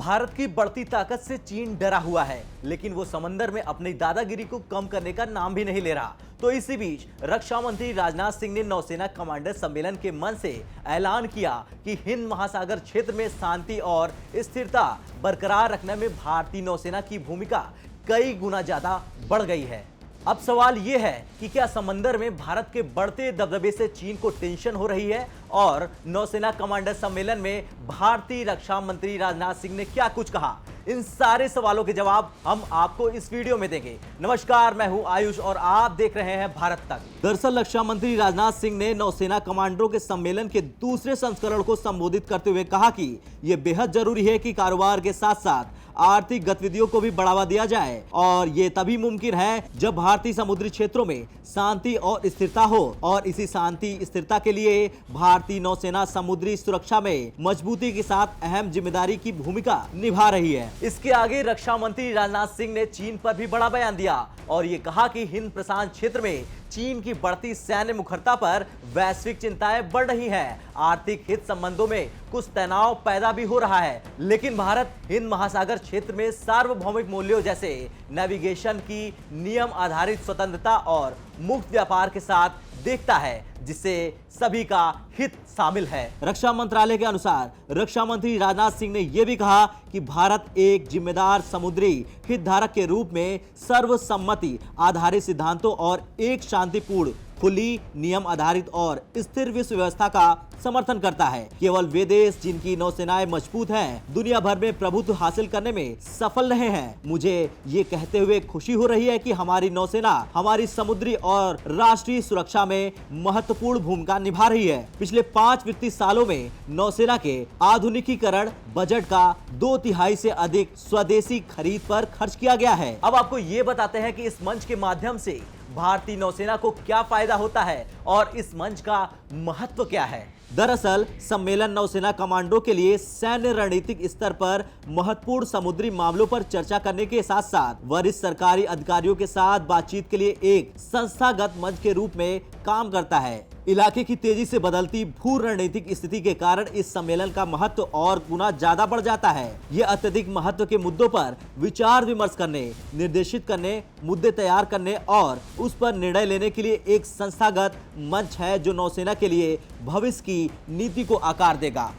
भारत की बढ़ती ताकत से चीन डरा हुआ है, लेकिन वो समंदर में अपनी दादागिरी को कम करने का नाम भी नहीं ले रहा। तो इसी बीच रक्षा मंत्री राजनाथ सिंह ने नौसेना कमांडर सम्मेलन के मंच से ऐलान किया कि हिंद महासागर क्षेत्र में शांति और स्थिरता बरकरार रखने में भारतीय नौसेना की भूमिका कई गुना ज्यादा बढ़ गई है। अब सवाल यह है कि क्या समंदर में भारत के बढ़ते दबदबे से चीन को टेंशन हो रही है, और नौसेना कमांडर सम्मेलन में भारतीय रक्षा मंत्री राजनाथ सिंह ने क्या कुछ कहा? इन सारे सवालों के जवाब हम आपको इस वीडियो में देंगे। नमस्कार, मैं हूं आयुष और आप देख रहे हैं भारत तक। दरअसल रक्षा मंत्री राजनाथ सिंह ने नौसेना कमांडरों के सम्मेलन के दूसरे संस्करण को संबोधित करते हुए कहा कि यह बेहद जरूरी है कि कारोबार के साथ साथ आर्थिक गतिविधियों को भी बढ़ावा दिया जाए, और ये तभी मुमकिन है जब भारतीय समुद्री क्षेत्रों में शांति और स्थिरता हो। और इसी शांति स्थिरता के लिए भारतीय नौसेना समुद्री सुरक्षा में मजबूती के साथ अहम जिम्मेदारी की भूमिका निभा रही है। इसके आगे रक्षा मंत्री राजनाथ सिंह ने चीन पर भी बड़ा बयान दिया और ये कहा कि हिंद प्रशांत क्षेत्र में चीन की बढ़ती सैन्य मुखरता पर वैश्विक चिंताएं बढ़ रही हैं। आर्थिक हित संबंधों में कुछ तनाव पैदा भी हो रहा है, लेकिन भारत हिंद महासागर क्षेत्र में सार्वभौमिक मूल्यों जैसे नेविगेशन की नियम आधारित स्वतंत्रता और मुक्त व्यापार के साथ देखता है, जिससे सभी का हित शामिल है। रक्षा मंत्रालय के अनुसार रक्षा मंत्री राजनाथ सिंह ने यह भी कहा कि भारत एक जिम्मेदार समुद्री हितधारक के रूप में सर्वसम्मति आधारित सिद्धांतों और एक शांतिपूर्ण, खुली, नियम आधारित और स्थिर विश्व व्यवस्था का समर्थन करता है। केवल वे देश जिनकी नौसेनाएं मजबूत हैं, दुनिया भर में प्रभुत्व हासिल करने में सफल रहे हैं। मुझे ये कहते हुए खुशी हो रही है कि हमारी नौसेना हमारी समुद्री और राष्ट्रीय सुरक्षा में महत्वपूर्ण भूमिका निभा रही है। पिछले 5 वित्तीय सालों में नौसेना के आधुनिकीकरण बजट का 2/3 से अधिक स्वदेशी खरीद पर खर्च किया गया है। अब आपको ये बताते हैं कि इस मंच के माध्यम से भारतीय नौसेना को क्या फायदा होता है और इस मंच का महत्व क्या है। दरअसल सम्मेलन नौसेना कमांडरों के लिए सैन्य रणनीतिक स्तर पर महत्वपूर्ण समुद्री मामलों पर चर्चा करने के साथ साथ वरिष्ठ सरकारी अधिकारियों के साथ बातचीत के लिए एक संस्थागत मंच के रूप में काम करता है। इलाके की तेजी से बदलती भू रणनीतिक स्थिति के कारण इस सम्मेलन का महत्व और गुना ज्यादा बढ़ जाता है। यह अत्यधिक महत्व के मुद्दों पर विचार विमर्श करने, निर्देशित करने, मुद्दे तैयार करने और उस पर निर्णय लेने के लिए एक संस्थागत मंच है जो नौसेना के लिए भविष्य की नीति को आकार देगा।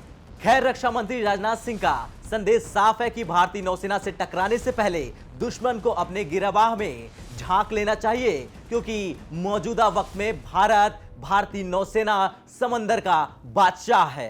खैर, रक्षा मंत्री राजनाथ सिंह का संदेश साफ है कि भारतीय नौसेना से टकराने से पहले दुश्मन को अपने गिरबाह में झांक लेना चाहिए, क्योंकि मौजूदा वक्त में भारतीय नौसेना समंदर का बादशाह है।